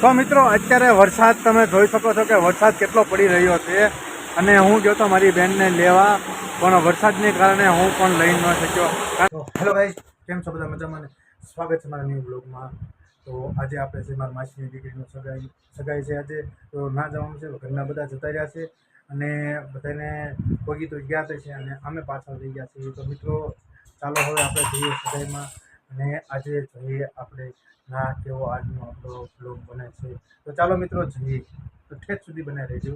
તો મિત્રો અત્યારે વરસાદ તમે જોઈ શકો છો કે વરસાદ કેટલો પડી રહ્યો છે અને હું ગયો તો મારી બહેનને લેવા પણ વરસાદને કારણે હું પણ લઈ ન શક્યો. તો હેલો ગાઈસ, કેમ છો બધા મજામાં? સ્વાગત છે મારા ન્યૂ બ્લોગમાં. તો આજે આપણે છે મારા માસીની દીકરીનું સગાઈ છે આજે. તો ના જવાનું છે, ઘરના બધા જતા રહ્યા છે અને બધાને પગી તો ગયા છે અને અમે પાછળ થઈ ગયા છીએ. તો મિત્રો ચાલો હવે આપણે જઈએ સગાઈમાં અને આજે જોઈએ આપણે ના કેવો આજનો આપણો બ્લોગ બને છે. તો ચાલો મિત્રો જઈએ, તો ઠેઠ સુધી બનાવી રહેજો.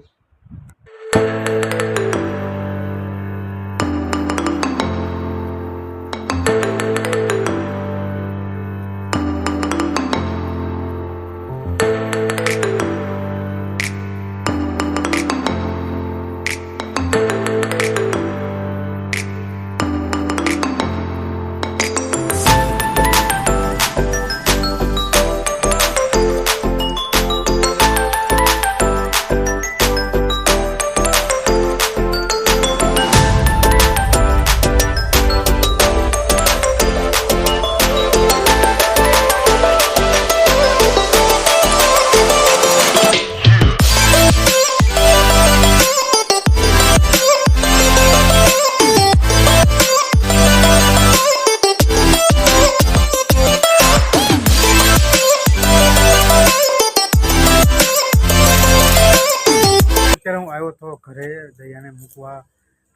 અત્યારે હું આવ્યો તો ઘરે જયાને મૂકવા.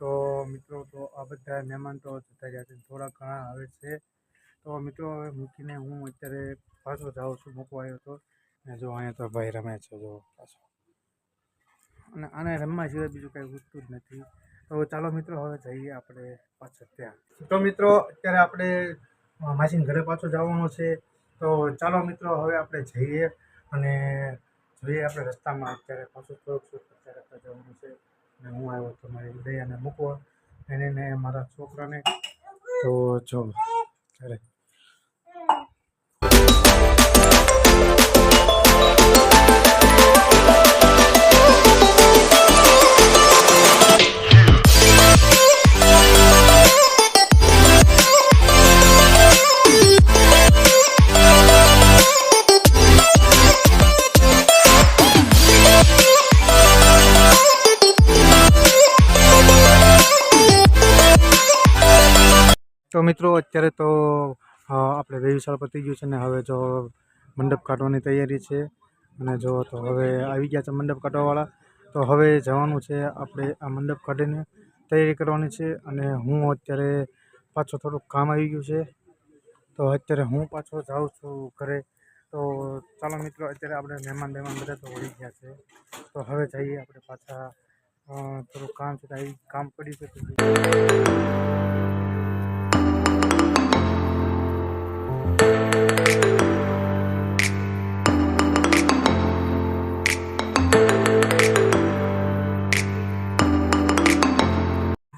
તો મિત્રો તો આ બધા મહેમાન તો જતા રહ્યા છે, થોડા ઘણા આવે છે. તો મિત્રો હવે મૂકીને હું અત્યારે પાછો જાઉં છું, મૂકવા આવ્યો હતો. અને જો અહીંયા તો ભાઈ રમે છે જો પાછો, અને આને રમવા સિવાય બીજું કાંઈ પૂછતું જ નથી. તો ચાલો મિત્રો હવે જઈએ આપણે પાછળ ત્યાં. તો મિત્રો અત્યારે આપણે માસીને ઘરે પાછો જવાનું છે. તો ચાલો મિત્રો હવે આપણે જઈએ અને જોઈએ આપણે રસ્તામાં અત્યારે પાછું થોડુંક અત્યારે જવાનું છે. અને હું આવ્યો તો મારી દયાને મૂકવા એને ને મારા છોકરાને. તો જો અરે તો મિત્રો અત્યારે તો આપણે વેવિશાળ પતી ગયું છે ને હવે જો મંડપ કાઢવાની તૈયારી છે. અને જો તો હવે આવી ગયા છે મંડપ કાઢવાવાળા. તો હવે જવાનું છે આપણે આ મંડપ કાઢીને તૈયારી કરવાની છે. અને હું અત્યારે પાછો થોડુંક કામ આવી ગયું છે, તો અત્યારે હું પાછો જાઉં છું ઘરે. તો ચાલો મિત્રો અત્યારે આપણે મહેમાન બધા તો વળી ગયા છે. તો હવે જઈએ આપણે પાછા, થોડું કામ છે, આવી કામ પડ્યું છે.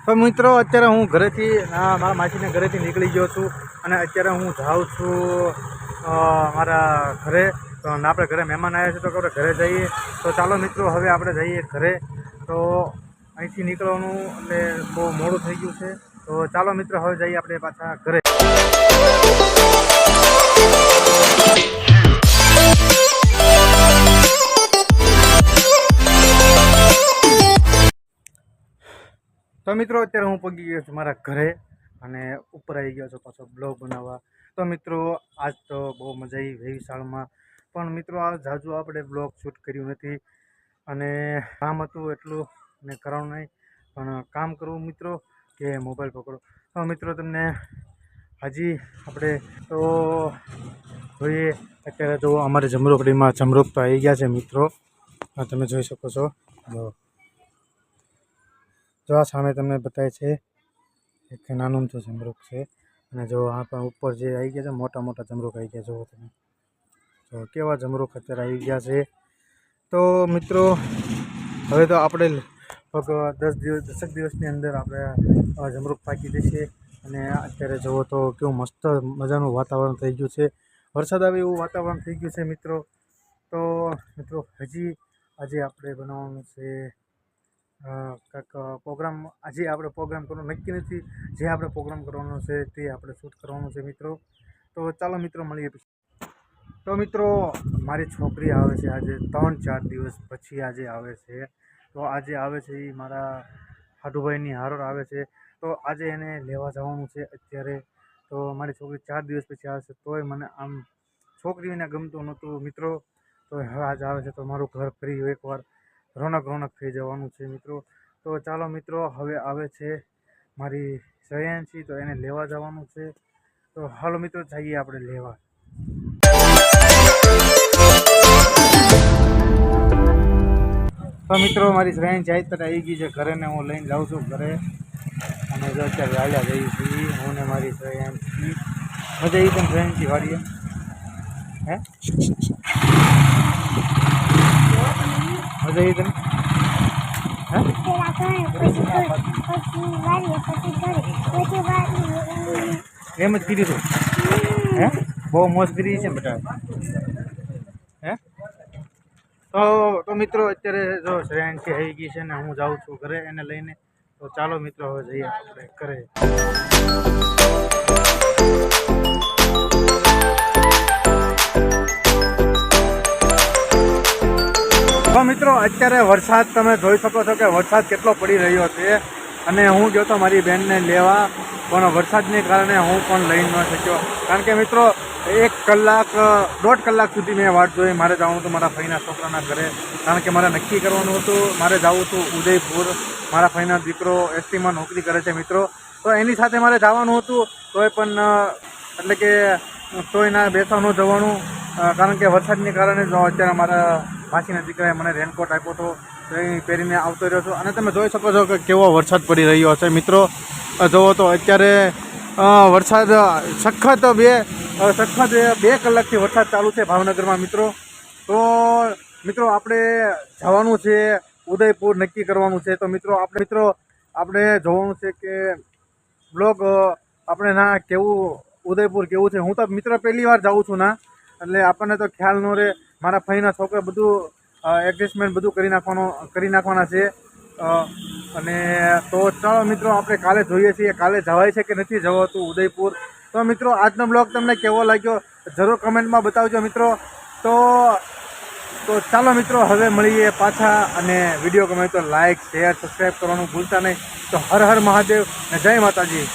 તો મિત્રો અત્યારે હું ઘરેથી મારા માસીને ઘરેથી નીકળી ગયો છું અને અત્યારે હું જાઉં છું મારા ઘરે. તો આપણે ઘરે મહેમાન આવ્યા છે તો આપણે ઘરે જઈએ. તો ચાલો મિત્રો હવે આપણે જઈએ ઘરે. તો અહીંથી નીકળવાનું એટલે બહુ મોડું થઈ ગયું છે. તો ચાલો મિત્રો હવે જઈએ આપણે પાછા ઘરે. તો મિત્રો અત્યારે હું પગી ગયો છું મારા ઘરે અને ઉપર આવી ગયો છું પાછો બ્લોગ બનાવવા. તો મિત્રો આજ તો બહુ મજા આવી વેવિશાળમાં, પણ મિત્રો આ ઝાઝું આપણે બ્લોગ શૂટ કર્યું નથી અને કામ હતું એટલું ને કરવાનું નહીં. પણ કામ કરવું મિત્રો કે મોબાઈલ પકડો. તો મિત્રો તમને હજી આપણે તો જોઈએ. અત્યારે જો અમારી જમરૂકડીમાં જમરૂક તો આવી ગયા છે મિત્રો, તમે જોઈ શકો છો. જો આ સામે તમને બતાવે છે એક નાનું તો જમરૂક છે. અને જો આ પણ ઉપર જે આવી ગયા છે મોટા મોટા જમરૂક આવી ગયા. જુઓ તમે, તો કેવા જમરૂક અત્યારે આવી ગયા છે. તો મિત્રો હવે તો આપણે લગભગ 10 દિવસની અંદર આપણે જમરૂક પાકી જશે. અને અત્યારે જુઓ તો કેવું મસ્ત મજાનું વાતાવરણ થઈ ગયું છે, વરસાદ આવે એવું વાતાવરણ થઈ ગયું છે મિત્રો. તો મિત્રો હજી આજે આપણે બનાવવાનું છે કાંઈક પ્રોગ્રામ. આજે આપણે પ્રોગ્રામ કરવાનો નક્કી નથી, જે આપણે પ્રોગ્રામ કરવાનો છે તે આપણે શૂટ કરવાનું છે મિત્રો. તો ચાલો મિત્રો મળીએ પછી. તો મિત્રો મારી છોકરી આવે છે આજે 3-4 દિવસ પછી આજે આવે છે. તો આજે આવે છે એ મારા હાડુભાઈની હારોર આવે છે. તો આજે એને લેવા જવાનું છે અત્યારે. તો મારી છોકરી 4 દિવસ પછી આવશે તોય મને આમ છોકરીને ગમતું નહોતું મિત્રો. તો હવે આજે આવે છે તો મારું ઘર ફરી એકવાર રોનક થઈ જવાનું છે મિત્રો. તો ચાલો મિત્રો હવે આવે છે મારી શ્રેયાંશી તો એને લેવા જવાનું છે. તો હાલો મિત્રો જઈએ આપણે લેવા. તો મિત્રો મારી શ્રેયાંશી અત્યારે આવી ગઈ છે ઘરે ને હું લઈને જાઉં છું ઘરે. અને જો અત્યારે હાલ્યા જઈએ છીએ હું ને મારી શ્રેયાંશી. મજા આવી પણ શ્રેયાંશી વાળીએ હે મજા આવી તને એમ જ કીધું હતું હે બહુ મોજ કરી છે બેટા હે. તો મિત્રો અત્યારે જો શ્રેયાંશી આવી ગઈ છે ને હું જાઉં છું ઘરે એને લઈને. તો ચાલો મિત્રો હવે જઈએ આપણે ઘરે. તો મિત્રો અત્યારે વરસાદ તમે જોઈ શકો છો કે વરસાદ કેટલો પડી રહ્યો છે. અને હું ગયો તો મારી બહેનને લેવા પણ વરસાદને કારણે હું પણ લઈ ન શક્યો. કારણ કે મિત્રો 1-1.5 કલાક સુધી મેં વાટ જોઈ. મારે જવાનું હતું મારા ફઈના છોકરાના ઘરે. કારણ કે મારે નક્કી કરવાનું હતું મારે જવું હતું ઉદયપુર. મારા ફઈના દીકરો એસટીમાં નોકરી કરે છે મિત્રો. તો એની સાથે મારે જવાનું હતું તોય પણ એટલે કે તોય ના બેસવા ન જવાનું. કારણ કે વરસાદને કારણે જો અત્યારે મારા માસીના દીકરાએ મને રેનકોટ આપ્યો હતો તો એ પહેરીને આવતો રહ્યો છું. અને તમે જોઈ શકો છો કે કેવો વરસાદ પડી રહ્યો છે મિત્રો. જુઓ તો અત્યારે વરસાદ સખત 2 કલાકથી વરસાદ ચાલુ છે ભાવનગરમાં મિત્રો. તો મિત્રો આપણે જવાનું છે ઉદયપુર નક્કી કરવાનું છે. તો મિત્રો આપણે જોવાનું છે કે બ્લોગ આપણે ના કેવું ઉદયપુર કેવું છે. હું તો મિત્ર પહેલી વાર જાઉં છું ના એટલે આપણને તો ખ્યાલ ન રહે. મારા ફઈના છોકરા બધું એડજસ્ટમેન્ટ બધું કરી નાખવાના છે. અને તો ચાલો મિત્રો આપણે કાલે જોઈએ છીએ કાલે જવાય છે કે નથી જવાતું ઉદયપુર. તો મિત્રો આજનો બ્લોગ તમને કેવો લાગ્યો જરૂર કમેન્ટમાં બતાવજો મિત્રો. તો ચાલો મિત્રો હવે મળીએ પાછા. અને વિડીયો ગમે તો લાઇક શેર સબસ્ક્રાઈબ કરવાનું ભૂલતા નહીં. તો હર હર મહાદેવ ને જય માતાજી.